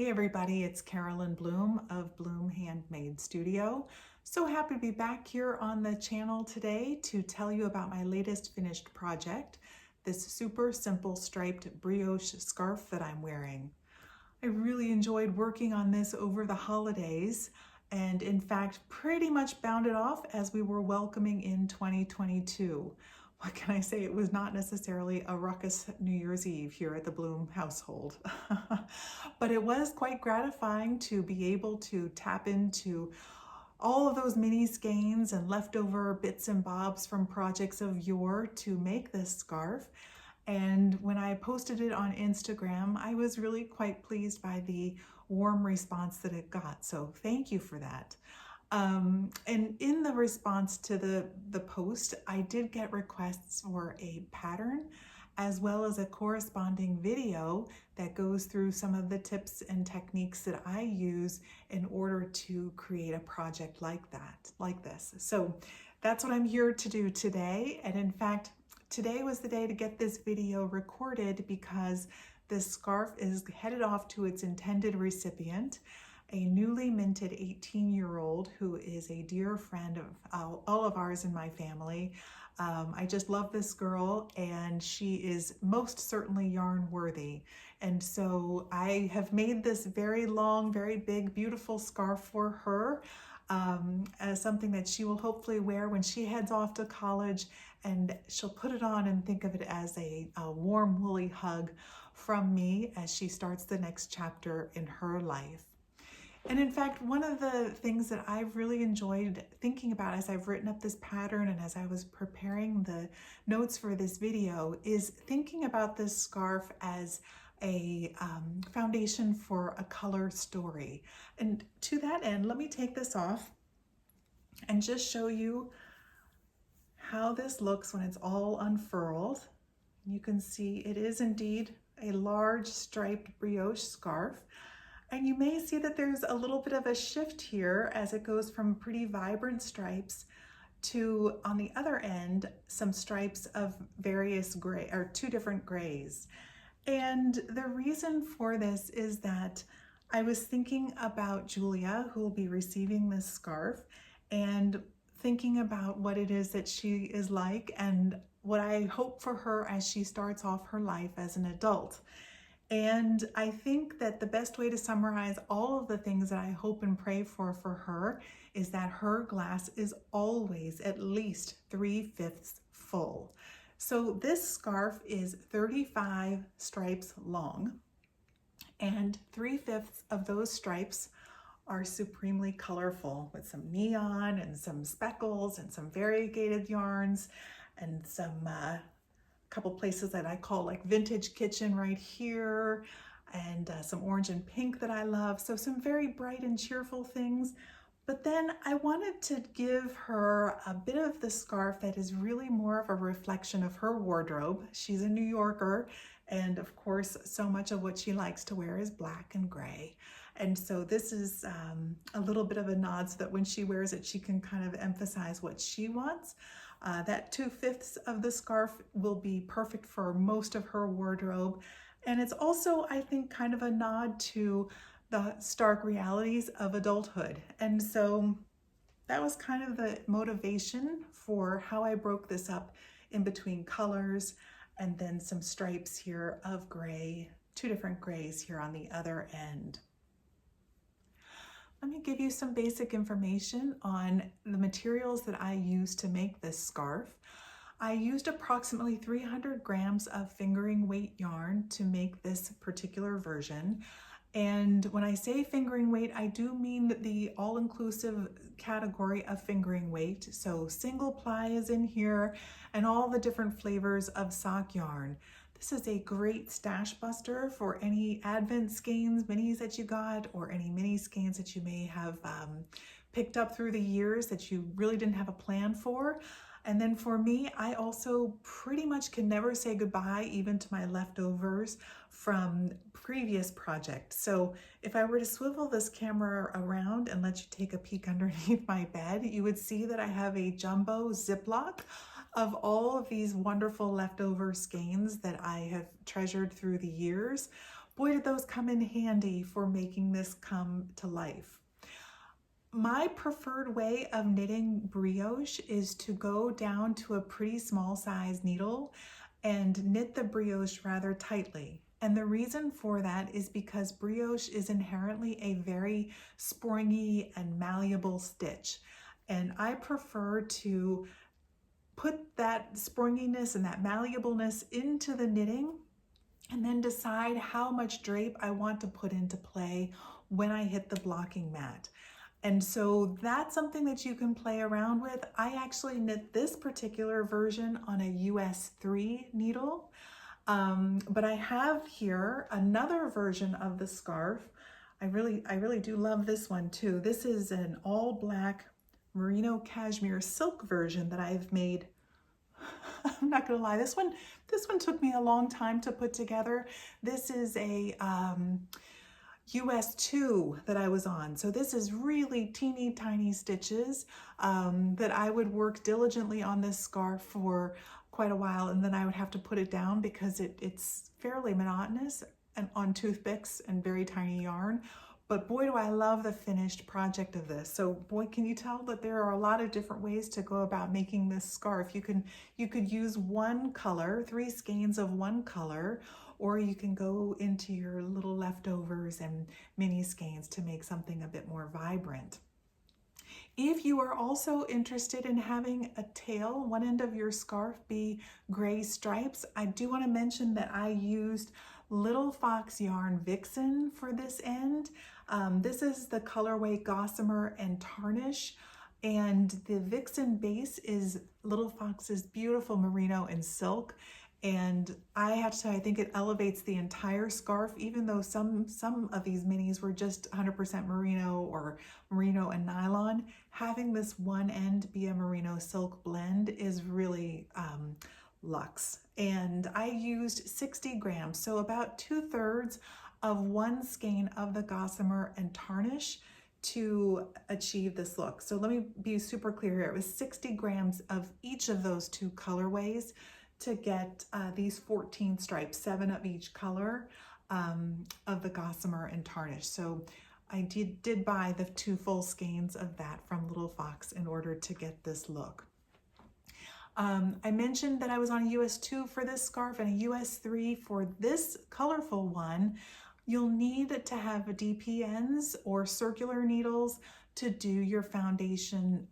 Hey everybody, it's Carolyn Bloom of Bloom Handmade Studio. So happy to be back here on the channel today to tell you about my latest finished project, this super simple striped brioche scarf that I'm wearing. I really enjoyed working on this over the holidays and in fact pretty much bounded off as we were welcoming in 2022. What can I say? It was not necessarily a ruckus New Year's Eve here at the Bloom household. But it was quite gratifying to be able to tap into all of those mini skeins and leftover bits and bobs from projects of yore to make this scarf. And when I posted it on Instagram, I was really quite pleased by the warm response that it got. So thank you for that. And in the response to the post, I did get requests for a pattern as well as a corresponding video that goes through some of the tips and techniques that I use in order to create a project like this. So that's what I'm here to do today. And in fact, today was the day to get this video recorded because this scarf is headed off to its intended recipient, a newly minted 18-year-old who is a dear friend of all of ours in my family. I just love this girl and she is most certainly yarn worthy. And so I have made this very long, very big, beautiful scarf for her as something that she will hopefully wear when she heads off to college, and she'll put it on and think of it as a warm, woolly hug from me as she starts the next chapter in her life. And in fact, one of the things that I've really enjoyed thinking about as I've written up this pattern and as I was preparing the notes for this video is thinking about this scarf as a foundation for a color story. And to that end, let me take this off and just show you how this looks when it's all unfurled. You can see it is indeed a large striped brioche scarf. And you may see that there's a little bit of a shift here as it goes from pretty vibrant stripes to, on the other end, some stripes of various gray, or two different grays. And the reason for this is that I was thinking about Julia, who will be receiving this scarf, and thinking about what it is that she is like and what I hope for her as she starts off her life as an adult. And I think that the best way to summarize all of the things that I hope and pray for her is that her glass is always at least 3/5 full. So this scarf is 35 stripes long, and 3/5 of those stripes are supremely colorful with some neon and some speckles and some variegated yarns and some couple places that I call like vintage kitchen right here, and some orange and pink that I love. So some very bright and cheerful things. But then I wanted to give her a bit of the scarf that is really more of a reflection of her wardrobe. She's a New Yorker, and of course, so much of what she likes to wear is black and gray. And so this is a little bit of a nod so that when she wears it, she can kind of emphasize what she wants. That 2/5 of the scarf will be perfect for most of her wardrobe. And it's also, I think, kind of a nod to the stark realities of adulthood. And so that was kind of the motivation for how I broke this up in between colors and then some stripes here of gray, two different grays here on the other end. Let me give you some basic information on the materials that I used to make this scarf. I used approximately 300 grams of fingering weight yarn to make this particular version. And when I say fingering weight, I do mean the all-inclusive category of fingering weight. So single ply is in here and all the different flavors of sock yarn. This is a great stash buster for any Advent skeins, minis that you got, or any mini skeins that you may have picked up through the years that you really didn't have a plan for. And then for me, I also pretty much can never say goodbye even to my leftovers from previous projects. So if I were to swivel this camera around and let you take a peek underneath my bed, you would see that I have a jumbo Ziploc of all of these wonderful leftover skeins that I have treasured through the years. Boy, did those come in handy for making this come to life. My preferred way of knitting brioche is to go down to a pretty small size needle and knit the brioche rather tightly. And the reason for that is because brioche is inherently a very springy and malleable stitch. And I prefer to put that springiness and that malleableness into the knitting and then decide how much drape I want to put into play when I hit the blocking mat. And so that's something that you can play around with. I actually knit this particular version on a US 3 needle, but I have here another version of the scarf. I really do love this one too. This is an all black merino cashmere silk version that I've made. I'm not gonna lie, this one took me a long time to put together. This is a US 2 that I was on. So this is really teeny tiny stitches that I would work diligently on this scarf for quite a while, and then I would have to put it down because it's fairly monotonous and on toothpicks and very tiny yarn. But boy, do I love the finished project of this. So boy, can you tell that there are a lot of different ways to go about making this scarf. You could use one color, 3 skeins of one color, or you can go into your little leftovers and mini skeins to make something a bit more vibrant. If you are also interested in having a tail, one end of your scarf be gray stripes, I do want to mention that I used Little Fox Yarn Vixen for this end. This is the colorway Gossamer and Tarnish, and the Vixen base is Little Fox's beautiful merino and silk. And I have to say, I think it elevates the entire scarf, even though some of these minis were just 100% merino or merino and nylon. Having this one end be a merino silk blend is really luxe. And I used 60 grams, so about 2/3 of 1 skein of the Gossamer and Tarnish to achieve this look. So let me be super clear here. It was 60 grams of each of those 2 colorways to get these 14 stripes, 7 of each color of the Gossamer and Tarnish. So I did buy the 2 full skeins of that from Little Fox in order to get this look. I mentioned that I was on a US 2 for this scarf and a US 3 for this colorful one. You'll need to have DP ends or circular needles to do your foundation,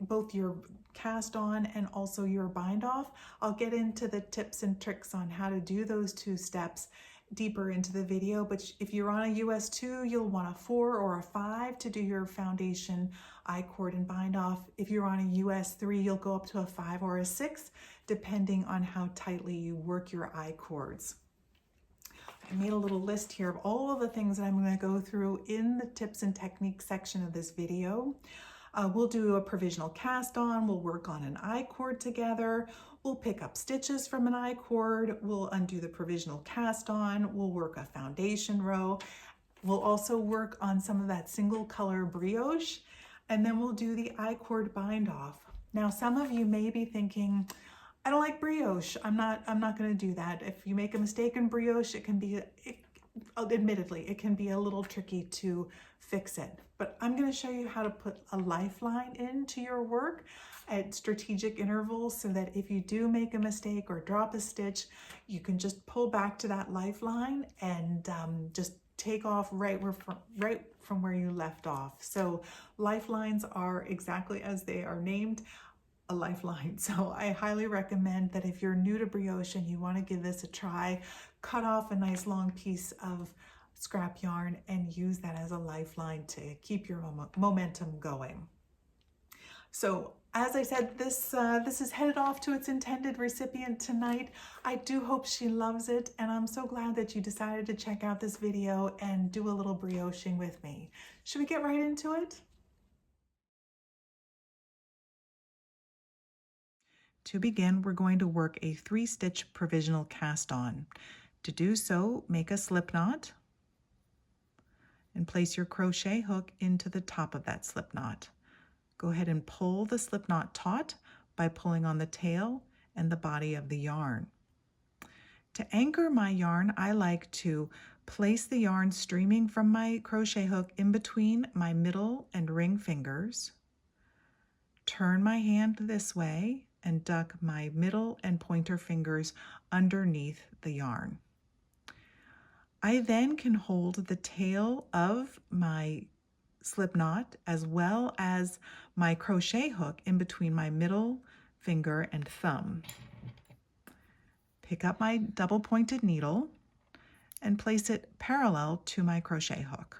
both your cast on and also your bind off. I'll get into the tips and tricks on how to do those 2 steps deeper into the video, but if you're on a US 2, you'll want a 4 or a 5 to do your foundation, I-cord, and bind off. If you're on a US 3, you'll go up to a 5 or a 6, depending on how tightly you work your I-cords. I made a little list here of all of the things that I'm going to go through in the tips and techniques section of this video. We'll do a provisional cast on, we'll work on an I-cord together, we'll pick up stitches from an I-cord, we'll undo the provisional cast on, we'll work a foundation row, we'll also work on some of that single color brioche, and then we'll do the I-cord bind off. Now some of you may be thinking, I don't like brioche, I'm not going to do that. If you make a mistake in brioche, admittedly, it can be a little tricky to fix it. But I'm going to show you how to put a lifeline into your work at strategic intervals so that if you do make a mistake or drop a stitch, you can just pull back to that lifeline and just take off right from where you left off. So lifelines are exactly as they are named, a lifeline. So I highly recommend that if you're new to brioche and you want to give this a try, cut off a nice long piece of scrap yarn and use that as a lifeline to keep your momentum going. So as I said, this is headed off to its intended recipient tonight. I do hope she loves it, and I'm so glad that you decided to check out this video and do a little brioching with me. Should we get right into it? To begin, we're going to work a 3-stitch provisional cast on. To do so, make a slip knot and place your crochet hook into the top of that slip knot. Go ahead and pull the slip knot taut by pulling on the tail and the body of the yarn. To anchor my yarn, I like to Place the yarn streaming from my crochet hook in between my middle and ring fingers. Turn my hand this way and duck my middle and pointer fingers underneath the yarn. I then can hold the tail of my slip knot as well as my crochet hook in between my middle finger and thumb. Pick up my double pointed needle and place it parallel to my crochet hook.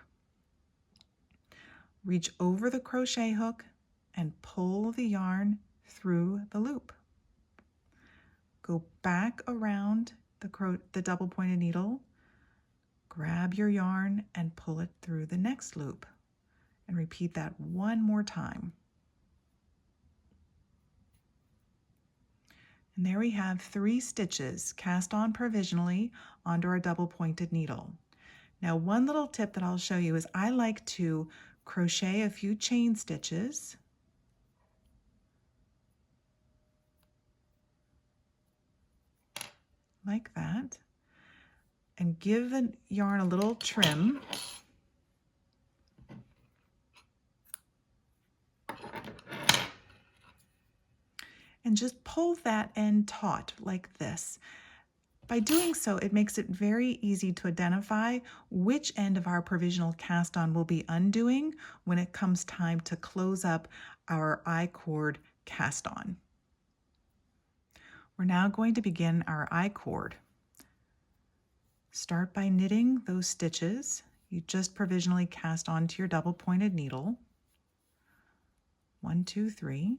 Reach over the crochet hook and pull the yarn through the loop. Go back around the double pointed needle, grab your yarn and pull it through the next loop, and repeat that one more time. And there we have 3 stitches cast on provisionally onto our double pointed needle. Now, one little tip that I'll show you is I like to crochet a few chain stitches like that and give the yarn a little trim. And just pull that end taut like this. By doing so, it makes it very easy to identify which end of our provisional cast on will be undoing when it comes time to close up our I-cord cast on. We're now going to begin our I-cord. Start by knitting those stitches you just provisionally cast onto your double pointed needle. 1, 2, 3.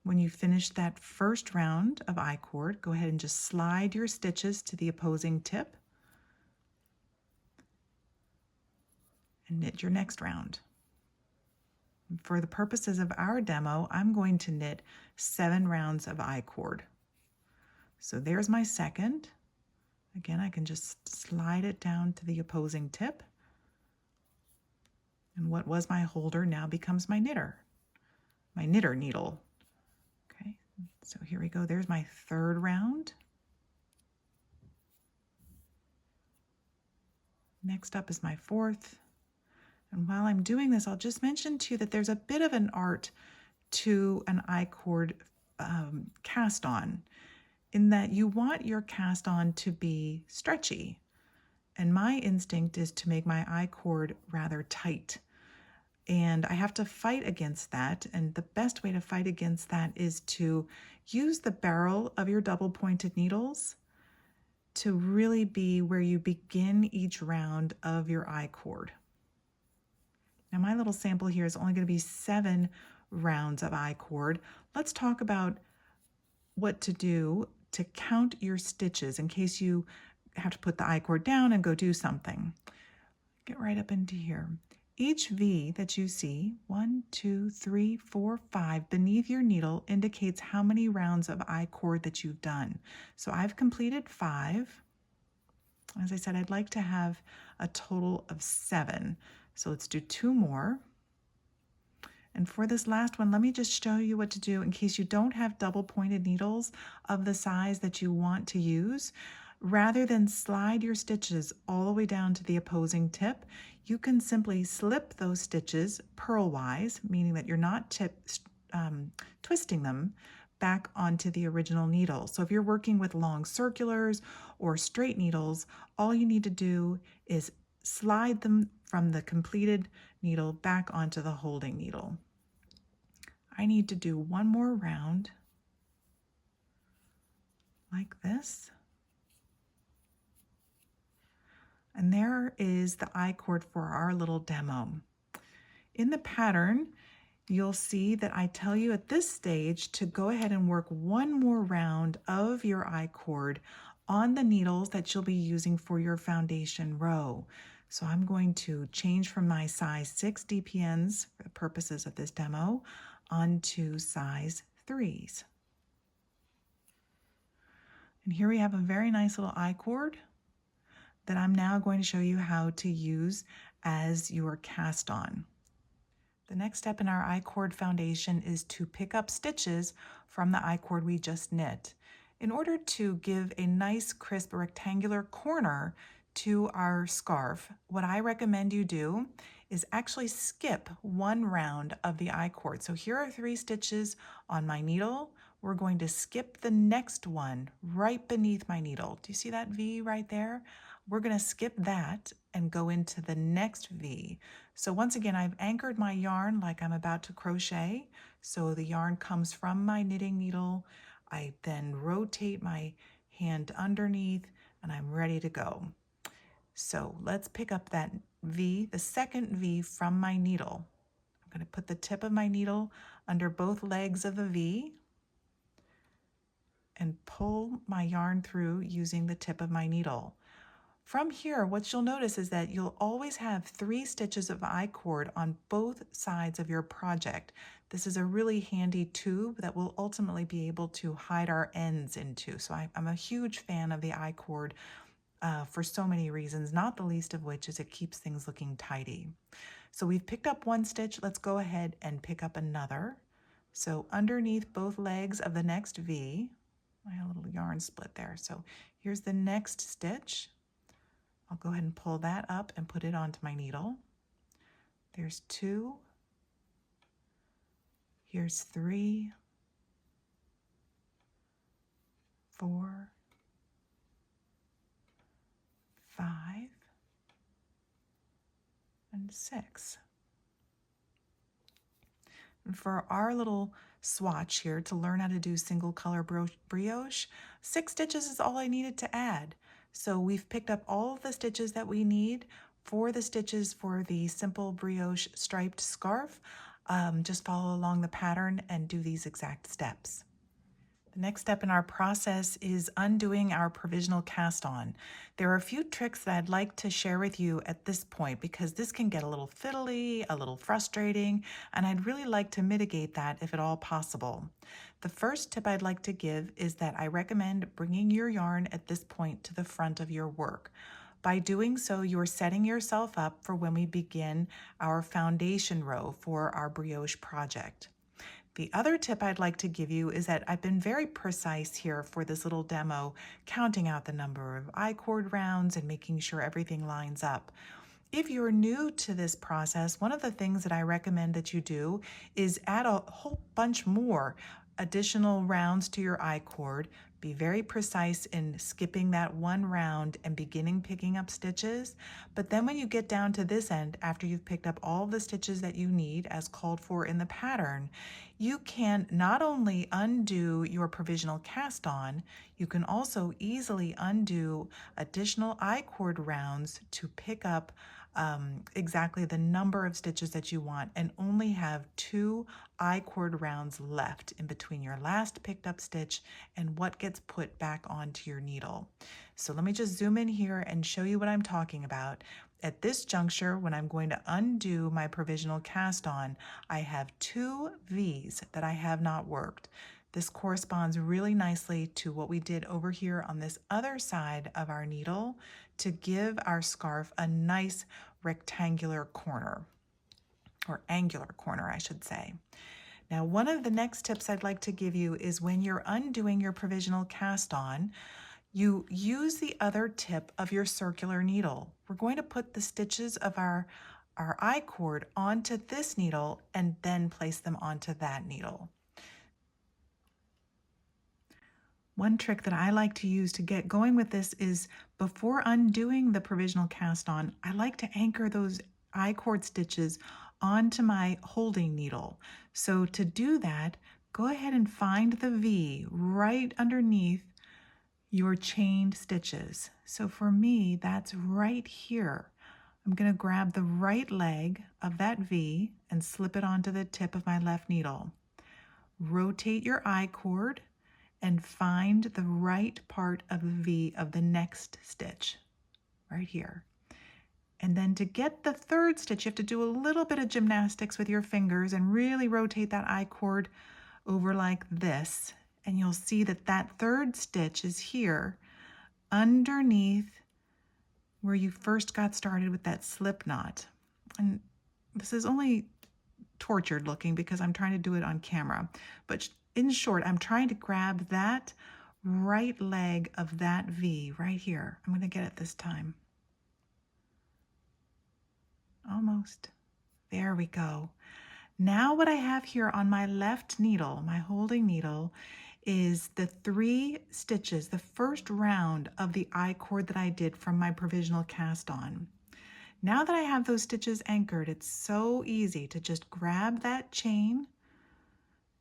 When you finish that first round of I-cord, go ahead and just slide your stitches to the opposing tip and knit your next round. For the purposes of our demo, I'm going to knit 7 rounds of I-cord. So there's my second. Again, I can just slide it down to the opposing tip. And what was my holder now becomes my knitter needle. Okay, so here we go. There's my third round. Next up is my fourth. And while I'm doing this, I'll just mention to you that there's a bit of an art to an I-cord cast on, in that you want your cast on to be stretchy. And my instinct is to make my I-cord rather tight. And I have to fight against that. And the best way to fight against that is to use the barrel of your double pointed needles to really be where you begin each round of your I-cord. Now my little sample here is only going to be 7 rounds of I-cord. Let's talk about what to do to count your stitches in case you have to put the I-cord down and go do something. Get right up into here. Each V that you see, 1, 2, 3, 4, 5, beneath your needle indicates how many rounds of I-cord that you've done. So I've completed 5. As I said, I'd like to have a total of 7. So let's do 2 more. And for this last one, let me just show you what to do in case you don't have double pointed needles of the size that you want to use. Rather than slide your stitches all the way down to the opposing tip, you can simply slip those stitches purlwise, meaning that you're not twisting them back onto the original needle. So if you're working with long circulars or straight needles, all you need to do is slide them from the completed needle back onto the holding needle. I need to do 1 more round like this. And there is the I-cord for our little demo. In the pattern, you'll see that I tell you at this stage to go ahead and work 1 more round of your I-cord on the needles that you'll be using for your foundation row. So I'm going to change from my size 6 DPNs for the purposes of this demo onto size 3s. And here we have a very nice little I-cord that I'm now going to show you how to use as your cast on. The next step in our I-cord foundation is to pick up stitches from the I-cord we just knit. In order to give a nice crisp rectangular corner to our scarf, what I recommend you do is actually skip one round of the I-cord. So here are 3 stitches on my needle. We're going to skip the next one right beneath my needle. Do you see that V right there? We're going to skip that and go into the next V. So once again, I've anchored my yarn like I'm about to crochet. So the yarn comes from my knitting needle. I then rotate my hand underneath and I'm ready to go. So let's pick up that V, the second V from my needle. I'm going to put the tip of my needle under both legs of the V and pull my yarn through using the tip of my needle. From here, what you'll notice is that you'll always have 3 stitches of I-cord on both sides of your project. This is a really handy tube that we'll ultimately be able to hide our ends into. So I'm a huge fan of the I-cord for so many reasons, not the least of which is it keeps things looking tidy. So we've picked up 1 stitch. Let's go ahead and pick up another. So underneath both legs of the next V, I had a little yarn split there. So here's the next stitch. I'll go ahead and pull that up and put it onto my needle. There's 2. Here's 3, 4, 5, and 6. And for our little swatch here to learn how to do single color brioche, 6 stitches is all I needed to add. So we've picked up all of the stitches that we need for the stitches for the simple brioche striped scarf. Just follow along the pattern and do these exact steps. The next step in our process is undoing our provisional cast on. There are a few tricks that I'd like to share with you at this point because this can get a little fiddly, a little frustrating, and I'd really like to mitigate that if at all possible. The first tip I'd like to give is that I recommend bringing your yarn at this point to the front of your work. By doing so, you're setting yourself up for when we begin our foundation row for our brioche project. The other tip I'd like to give you is that I've been very precise here for this little demo, counting out the number of I-cord rounds and making sure everything lines up. If you're new to this process, one of the things that I recommend that you do is add a whole bunch more additional rounds to your I-cord. Be very precise in skipping that 1 round and beginning picking up stitches. But then when you get down to this end, after you've picked up all the stitches that you need as called for in the pattern, you can not only undo your provisional cast on, you can also easily undo additional I-cord rounds to pick up exactly the number of stitches that you want and only have 2 I-cord rounds left in between your last picked up stitch and what gets put back onto your needle. So let me just zoom in here and show you what I'm talking about. At this juncture, when I'm going to undo my provisional cast on, I have 2 V's that I have not worked. This corresponds really nicely to what we did over here on this other side of our needle to give our scarf a nice rectangular corner, or angular corner, I should say. Now, one of the next tips I'd like to give you is when you're undoing your provisional cast on, you use the other tip of your circular needle. We're going to put the stitches of our I-cord onto this needle and then place them onto that needle. One trick that I like to use to get going with this is before undoing the provisional cast on, I like to anchor those I-cord stitches onto my holding needle. So to do that, go ahead and find the V right underneath your chained stitches. So for me, that's right here. I'm going to grab the right leg of that V and slip it onto the tip of my left needle. Rotate your I-cord and find the right part of the V of the next stitch, right here. And then to get the third stitch, you have to do a little bit of gymnastics with your fingers and really rotate that I-cord over like this. And you'll see that that third stitch is here underneath where you first got started with that slip knot. And this is only tortured looking because I'm trying to do it on camera. But in short, I'm trying to grab that right leg of that V right here. I'm going to get it this time. Almost. There we go. Now what I have here on my left needle, my holding needle, is the 3 stitches, the first round of the I-cord that I did from my provisional cast on. Now that I have those stitches anchored, it's so easy to just grab that chain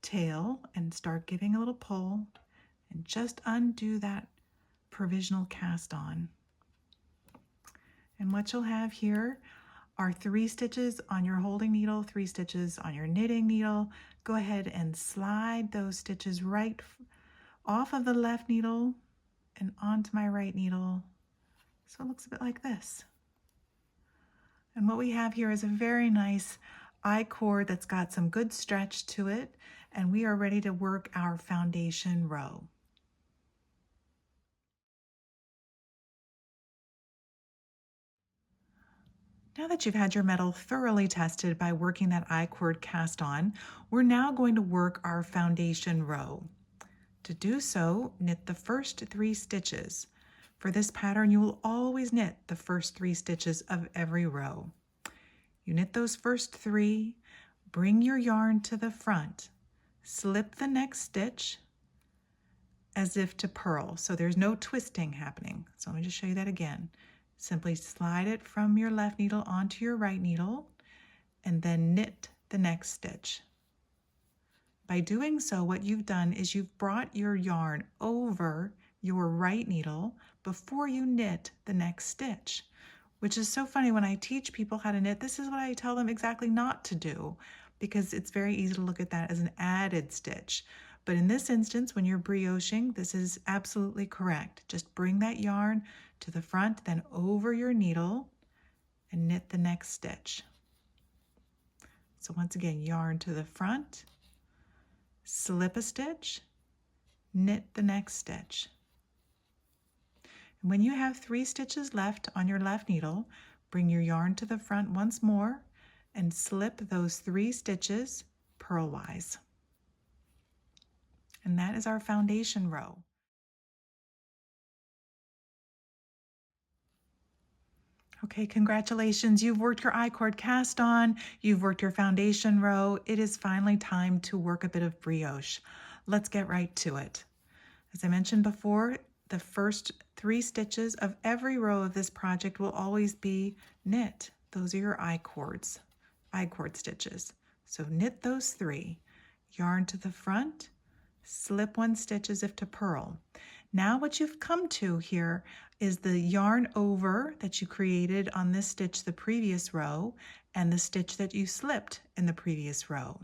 tail and start giving a little pull and just undo that provisional cast on. And what you'll have here are 3 stitches on your holding needle, 3 stitches on your knitting needle. Go ahead and slide those stitches right off of the left needle and onto my right needle. So it looks a bit like this. And what we have here is a very nice I-cord that's got some good stretch to it, and we are ready to work our foundation row. Now that you've had your metal thoroughly tested by working that I-cord cast on, we're now going to work our foundation row. To do so, knit the first 3 stitches. For this pattern, you will always knit the first 3 stitches of every row. You knit those first 3, bring your yarn to the front, slip the next stitch as if to purl, so there's no twisting happening. So let me just show you that again. Simply slide it from your left needle onto your right needle and then knit the next stitch. By doing so, what you've done is you've brought your yarn over your right needle before you knit the next stitch, which is so funny. When I teach people how to knit, this is what I tell them exactly not to do, because it's very easy to look at that as an added stitch. But in this instance, when you're brioching, this is absolutely correct. Just bring that yarn to the front, then over your needle and knit the next stitch. So once again, yarn to the front, slip a stitch, knit the next stitch. And when you have 3 stitches left on your left needle, bring your yarn to the front once more and slip those 3 stitches purlwise. And that is our foundation row. Okay, congratulations. You've worked your I-cord cast on, you've worked your foundation row. It is finally time to work a bit of brioche. Let's get right to it. As I mentioned before, the first 3 stitches of every row of this project will always be knit. Those are your I-cord stitches. So knit those 3. Yarn to the front, slip 1 stitch as if to purl. Now what you've come to here is the yarn over that you created on this stitch the previous row and the stitch that you slipped in the previous row.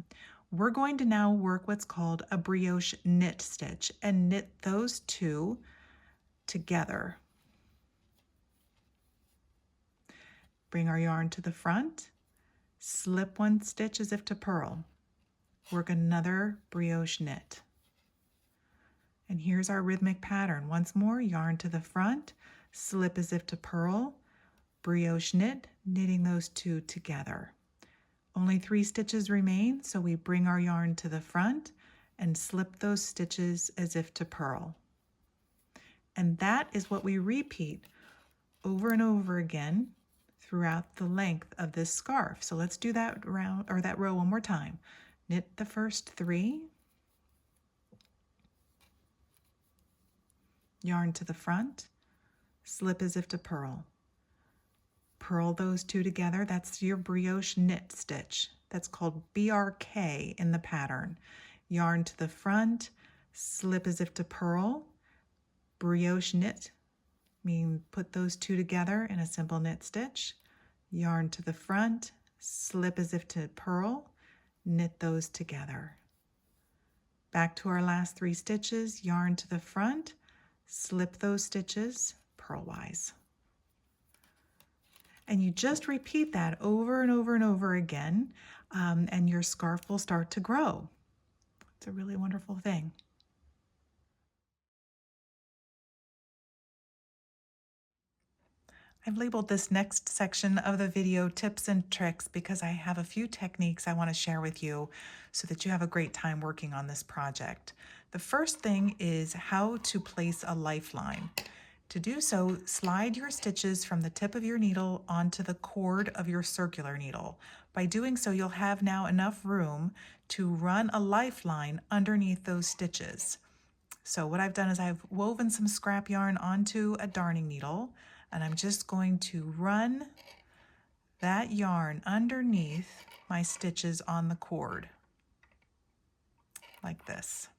We're going to now work what's called a brioche knit stitch and knit those 2 together. Bring our yarn to the front, slip 1 stitch as if to purl. Work another brioche knit. And here's our rhythmic pattern. Once more, yarn to the front, slip as if to purl, brioche knit, knitting those 2 together. Only 3 stitches remain, so we bring our yarn to the front and slip those stitches as if to purl. And that is what we repeat over and over again throughout the length of this scarf. So let's do that row one more time. Knit the first 3, yarn to the front, slip as if to purl. Purl those 2 together. That's your brioche knit stitch. That's called BRK in the pattern. Yarn to the front, slip as if to purl, brioche knit, meaning put those 2 together in a simple knit stitch. Yarn to the front, slip as if to purl, knit those together. Back to our last 3 stitches, yarn to the front, slip those stitches purlwise. And you just repeat that over and over and over again, and your scarf will start to grow. It's a really wonderful thing. I've labeled this next section of the video tips and tricks because I have a few techniques I want to share with you so that you have a great time working on this project. The first thing is how to place a lifeline. To do so, slide your stitches from the tip of your needle onto the cord of your circular needle. By doing so, you'll have now enough room to run a lifeline underneath those stitches. So what I've done is I've woven some scrap yarn onto a darning needle, and I'm just going to run that yarn underneath my stitches on the cord, like this.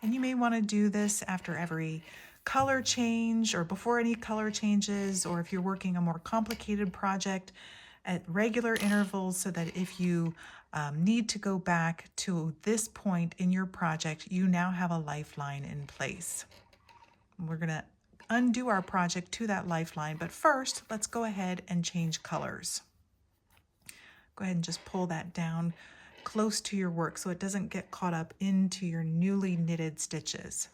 And you may want to do this after every color change or before any color changes, or if you're working a more complicated project at regular intervals, so that if you need to go back to this point in your project, you now have a lifeline in place. We're going to undo our project to that lifeline, but first let's go ahead and change colors. Go ahead and just pull that down close to your work so it doesn't get caught up into your newly knitted stitches.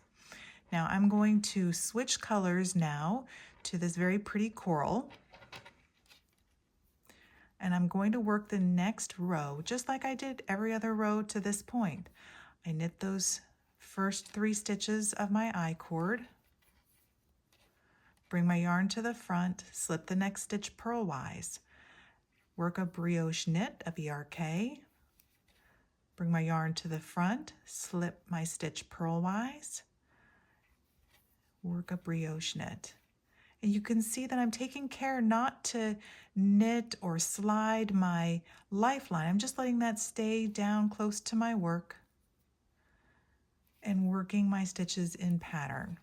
Now I'm going to switch colors now to this very pretty coral, and I'm going to work the next row just like I did every other row to this point. I knit those first 3 stitches of my I-cord, bring my yarn to the front, slip the next stitch purlwise, work a brioche knit, a BRK, bring my yarn to the front, slip my stitch purlwise, work a brioche knit. And you can see that I'm taking care not to knit or slide my lifeline. I'm just letting that stay down close to my work and working my stitches in pattern.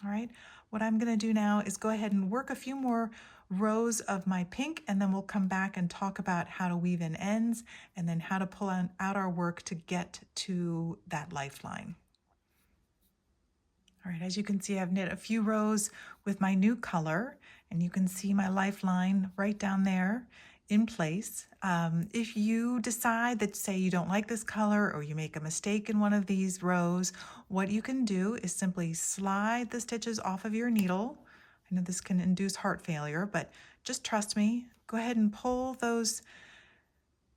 All right, what I'm going to do now is go ahead and work a few more rows of my pink, and then we'll come back and talk about how to weave in ends and then how to pull out our work to get to that lifeline. All right, as you can see, I've knit a few rows with my new color, and you can see my lifeline right down there in place. If you decide that, say, you don't like this color or you make a mistake in one of these rows, what you can do is simply slide the stitches off of your needle. I know this can induce heart failure, but just trust me. Go ahead and pull those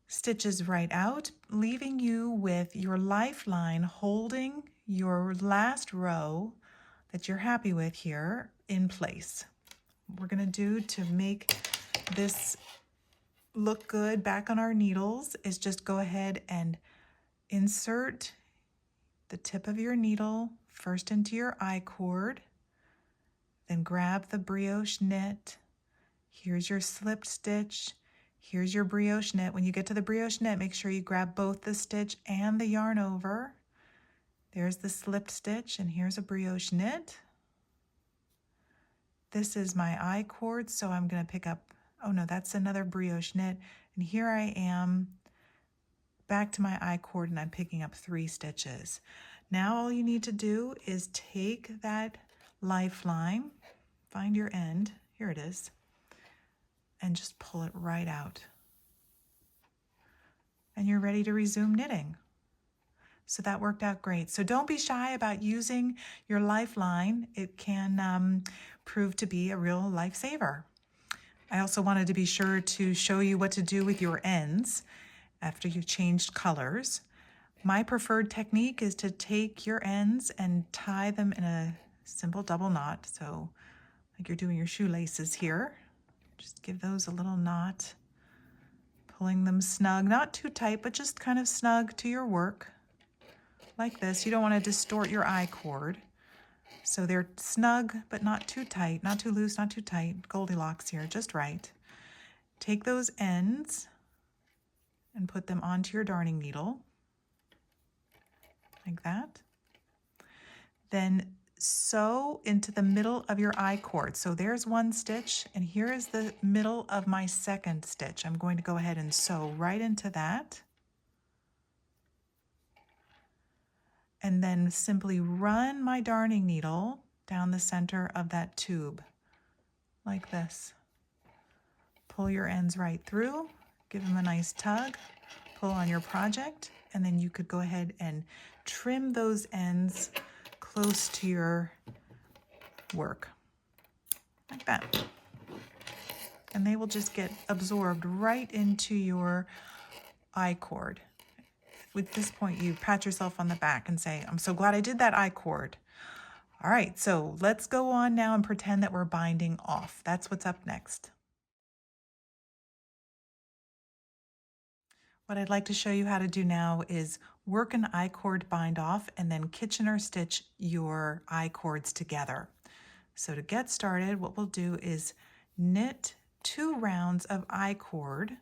stitches right out, leaving you with your lifeline holding your last row that you're happy with here in place. What we're going to do to make this look good back on our needles is just go ahead and insert the tip of your needle first into your I-cord, then grab the brioche knit. Here's your slipped stitch. Here's your brioche knit. When you get to the brioche knit, make sure you grab both the stitch and the yarn over. There's the slipped stitch, and here's a brioche knit. This is my I-cord, so I'm going to pick up, oh no, that's another brioche knit. And here I am back to my I-cord, and I'm picking up 3 stitches. Now all you need to do is take that lifeline, find your end, here it is, and just pull it right out. And you're ready to resume knitting. So that worked out great. So don't be shy about using your lifeline. It can prove to be a real lifesaver. I also wanted to be sure to show you what to do with your ends after you've changed colors. My preferred technique is to take your ends and tie them in a simple double knot. So like you're doing your shoelaces here. Just give those a little knot, pulling them snug, not too tight, but just kind of snug to your work. Like this. You don't want to distort your I-cord. So they're snug, but not too tight, not too loose, not too tight. Goldilocks here, just right. Take those ends and put them onto your darning needle, like that. Then sew into the middle of your I-cord. So there's one stitch, and here is the middle of my second stitch. I'm going to go ahead and sew right into that. And then simply run my darning needle down the center of that tube, like this. Pull your ends right through, give them a nice tug, pull on your project, and then you could go ahead and trim those ends close to your work, like that. and they will just get absorbed right into your I-cord. At this point, you pat yourself on the back and say, I'm so glad I did that I-cord. All right, so let's go on now and pretend that we're binding off. That's what's up next. What I'd like to show you how to do now is work an I-cord bind off and then Kitchener stitch your I-cords together. So to get started, what we'll do is knit 2 rounds of I-cord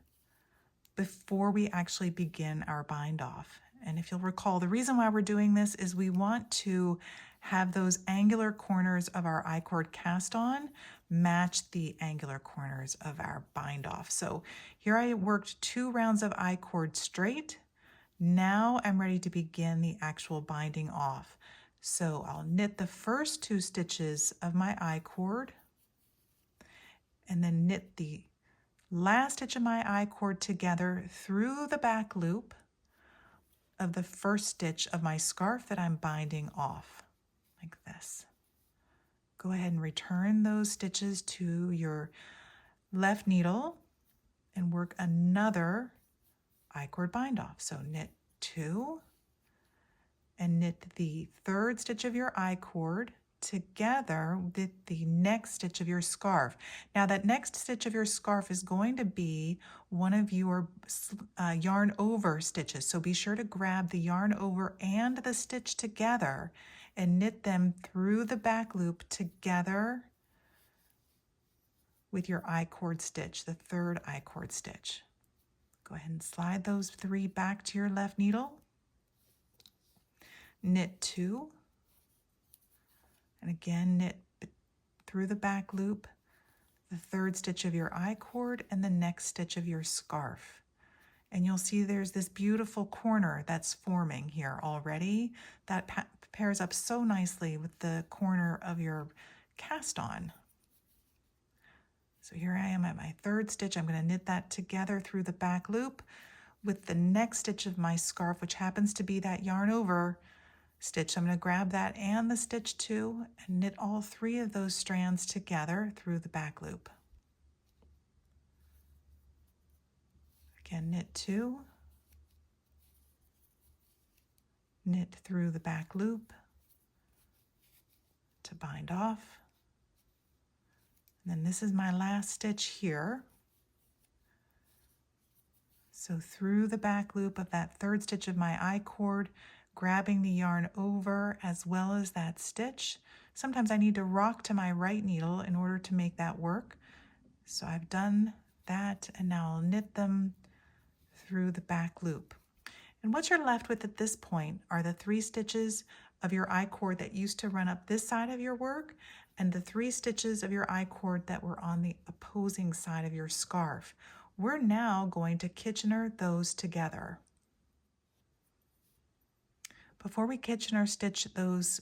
before we actually begin our bind off. And if you'll recall, the reason why we're doing this is we want to have those angular corners of our I-cord cast on match the angular corners of our bind off. So here I worked 2 rounds of I-cord straight. Now I'm ready to begin the actual binding off. So I'll knit the first 2 stitches of my I-cord and then knit the last stitch of my I-cord together through the back loop of the first stitch of my scarf that I'm binding off, like this. Go ahead and return those stitches to your left needle and work another I-cord bind off. So knit 2 and knit the 3rd stitch of your I-cord together with the next stitch of your scarf. Now that next stitch of your scarf is going to be one of your yarn over stitches. So be sure to grab the yarn over and the stitch together and knit them through the back loop together with your I-cord stitch, the 3rd I-cord stitch. Go ahead and slide those 3 back to your left needle. Knit 2. And again, knit through the back loop, the 3rd stitch of your I-cord and the next stitch of your scarf. And you'll see there's this beautiful corner that's forming here already that pairs up so nicely with the corner of your cast on. So here I am at my 3rd stitch. I'm going to knit that together through the back loop with the next stitch of my scarf, which happens to be that yarn over stitch. I'm going to grab that and the stitch 2 and knit all 3 of those strands together through the back loop. Again, knit 2, knit through the back loop to bind off. And then this is my last stitch here. So through the back loop of that 3rd stitch of my I-cord, grabbing the yarn over as well as that stitch. Sometimes I need to rock to my right needle in order to make that work. So I've done that and now I'll knit them through the back loop. And what you're left with at this point are the 3 stitches of your I-cord that used to run up this side of your work and the 3 stitches of your I-cord that were on the opposing side of your scarf. We're now going to Kitchener those together. Before we Kitchener stitch those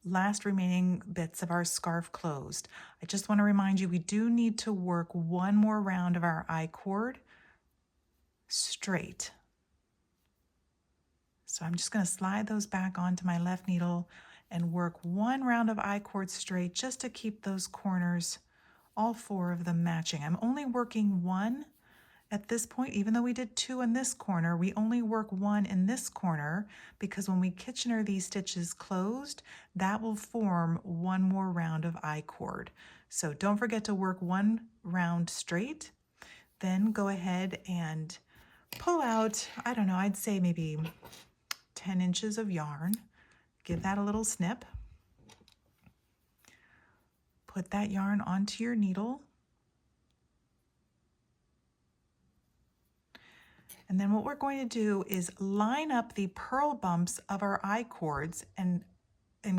last remaining bits of our scarf closed, I just want to remind you we do need to work 1 more round of our I-cord straight. So I'm just going to slide those back onto my left needle and work 1 round of I-cord straight just to keep those corners, all 4 of them, matching. I'm only working 1 at this point. Even though we did 2 in this corner, we only work 1 in this corner because when we Kitchener these stitches closed, that will form 1 more round of I-cord. So don't forget to work 1 round straight. Then go ahead and pull out, I don't know, I'd say maybe 10 inches of yarn. Give that a little snip. Put that yarn onto your needle. And then what we're going to do is line up the purl bumps of our I-cords and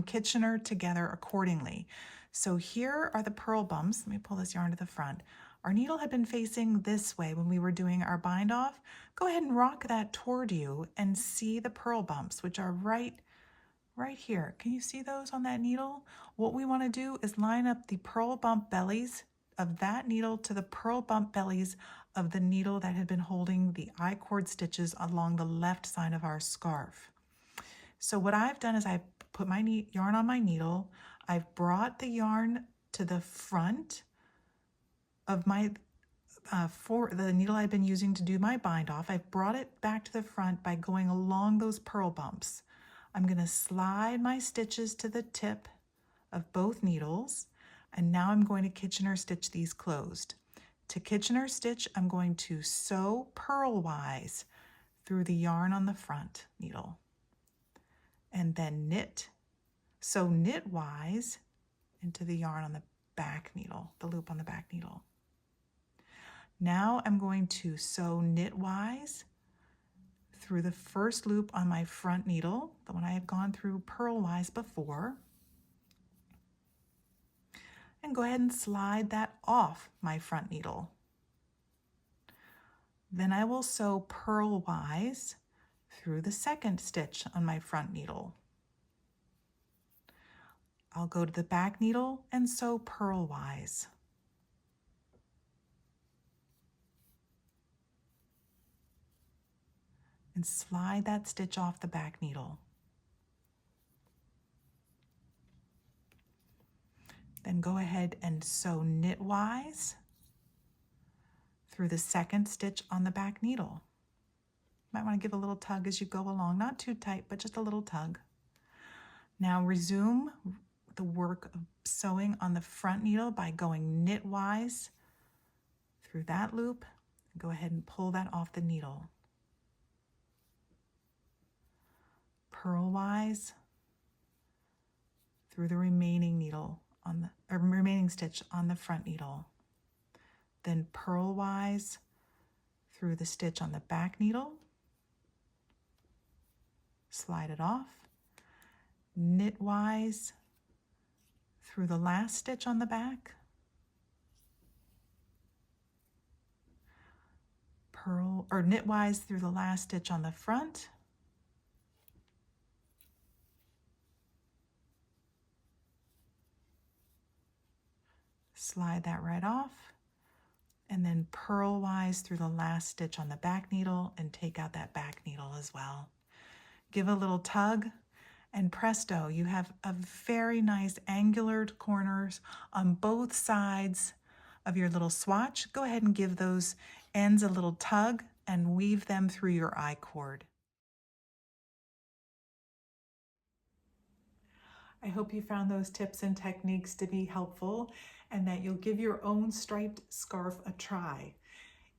Kitchener together accordingly. So here are the purl bumps. Let me pull this yarn to the front. Our needle had been facing this way when we were doing our bind off. Go ahead and rock that toward you and see the purl bumps, which are right here. Can you see those on that needle? What we want to do is line up the purl bump bellies of that needle to the purl bump bellies of the needle that had been holding the I-cord stitches along the left side of our scarf. So what I've done is I've put my yarn on my needle. I've brought the yarn to the front of my for the needle I've been using to do my bind off. I've brought it back to the front by going along those purl bumps. I'm going to slide my stitches to the tip of both needles, and now I'm going to Kitchener stitch these closed. To Kitchener stitch, I'm going to sew purlwise through the yarn on the front needle, and then sew knitwise into the yarn on the back needle, the loop on the back needle. Now I'm going to sew knitwise through the first loop on my front needle, the one I had gone through purlwise before, and go ahead and slide that off my front needle. Then I will sew purlwise through the second stitch on my front needle. I'll go to the back needle and sew purlwise. And slide that stitch off the back needle. Then go ahead and sew knitwise through the second stitch on the back needle. Might want to give a little tug as you go along, not too tight, but just a little tug. Now resume the work of sewing on the front needle by going knitwise through that loop. Go ahead and pull that off the needle. Purlwise through the remaining needle remaining stitch on the front needle. Then purlwise through the stitch on the back needle. Slide it off. Knitwise through the last stitch on the back. Knitwise through the last stitch on the front. Slide that right off, and then purlwise through the last stitch on the back needle and take out that back needle as well. Give a little tug, and presto, you have a very nice angular corners on both sides of your little swatch. Go ahead and give those ends a little tug and weave them through your I-cord. I hope you found those tips and techniques to be helpful and that you'll give your own striped scarf a try.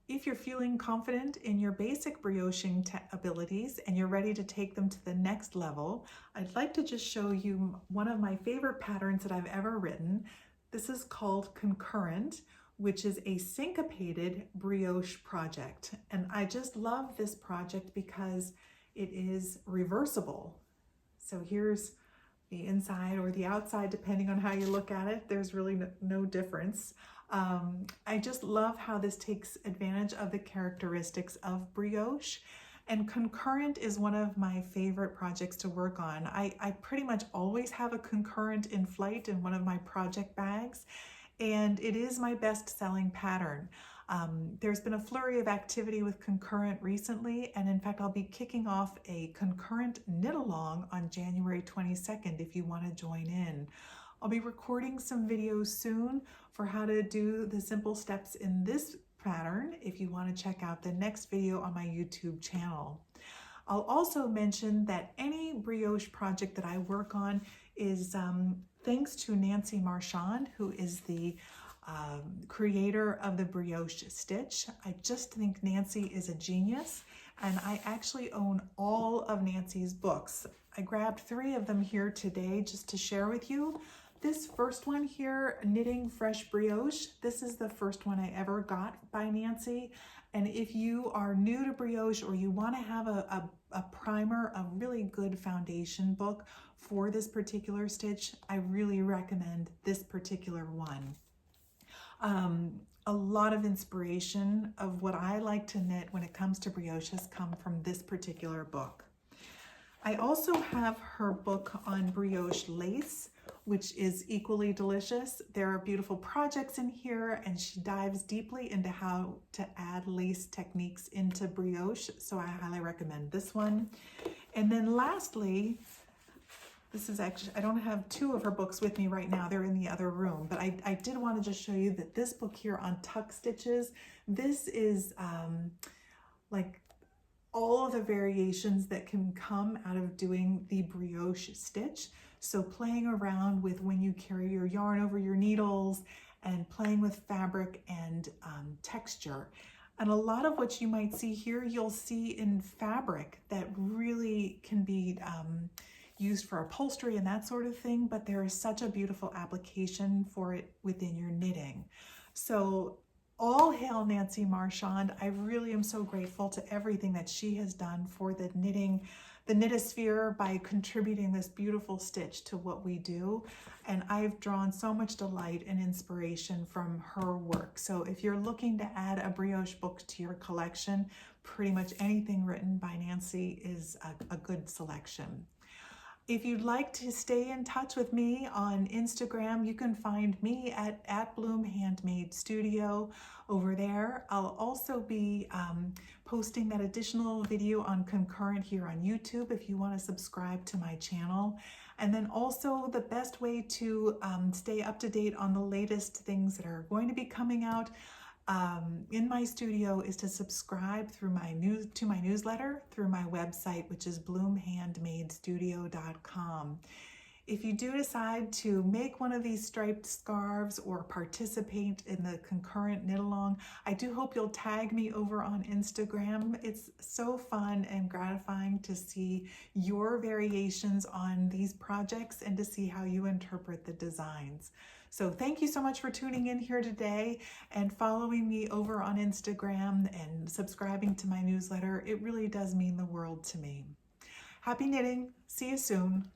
If you're feeling confident in your basic brioching abilities and you're ready to take them to the next level, I'd like to just show you one of my favorite patterns that I've ever written. This is called Concurrent, which is a syncopated brioche project. And I just love this project because it is reversible. So here's the inside or the outside, depending on how you look at it. There's really no difference. I just love how this takes advantage of the characteristics of brioche, and Concurrent is one of my favorite projects to work on. I pretty much always have a Concurrent in flight in one of my project bags, and it is my best-selling pattern. There's been a flurry of activity with Concurrent recently, and in fact I'll be kicking off a Concurrent knit along on January 22nd if you want to join in. I'll be recording some videos soon for how to do the simple steps in this pattern if you want to check out the next video on my YouTube channel. I'll also mention that any brioche project that I work on is thanks to Nancy Marchand, who is the creator of the brioche stitch. I just think Nancy is a genius, and I actually own all of Nancy's books. I grabbed 3 of them here today just to share with you. This first one here, Knitting Fresh Brioche, this is the first one I ever got by Nancy. And if you are new to brioche or you want to have a primer, a really good foundation book for this particular stitch, I really recommend this particular one. A lot of inspiration of what I like to knit when it comes to brioche has come from this particular book. I also have her book on brioche lace, which is equally delicious. There are beautiful projects in here, and she dives deeply into how to add lace techniques into brioche, so I highly recommend this one. And then lastly, This is actually, I don't have two of her books with me right now. They're in the other room, but I did want to just show you that this book here on tuck stitches, this is like all of the variations that can come out of doing the brioche stitch. So playing around with when you carry your yarn over your needles and playing with fabric and texture. And a lot of what you might see here, you'll see in fabric that really can be used for upholstery and that sort of thing, but there is such a beautiful application for it within your knitting. So all hail Nancy Marchand. I really am so grateful to everything that she has done for the knitting, the knitosphere, by contributing this beautiful stitch to what we do. And I've drawn so much delight and inspiration from her work. So if you're looking to add a brioche book to your collection, pretty much anything written by Nancy is a good selection. If you'd like to stay in touch with me on Instagram, you can find me at Bloom Handmade Studio over there. I'll also be posting that additional video on Concurrent here on YouTube if you want to subscribe to my channel. And then also the best way to stay up to date on the latest things that are going to be coming out in my studio is to subscribe through to my newsletter through my website, which is bloomhandmadestudio.com. If you do decide to make one of these striped scarves or participate in the concurrent knit along, I do hope you'll tag me over on Instagram. It's so fun and gratifying to see your variations on these projects and to see how you interpret the designs. So thank you so much for tuning in here today and following me over on Instagram and subscribing to my newsletter. It really does mean the world to me. Happy knitting. See you soon.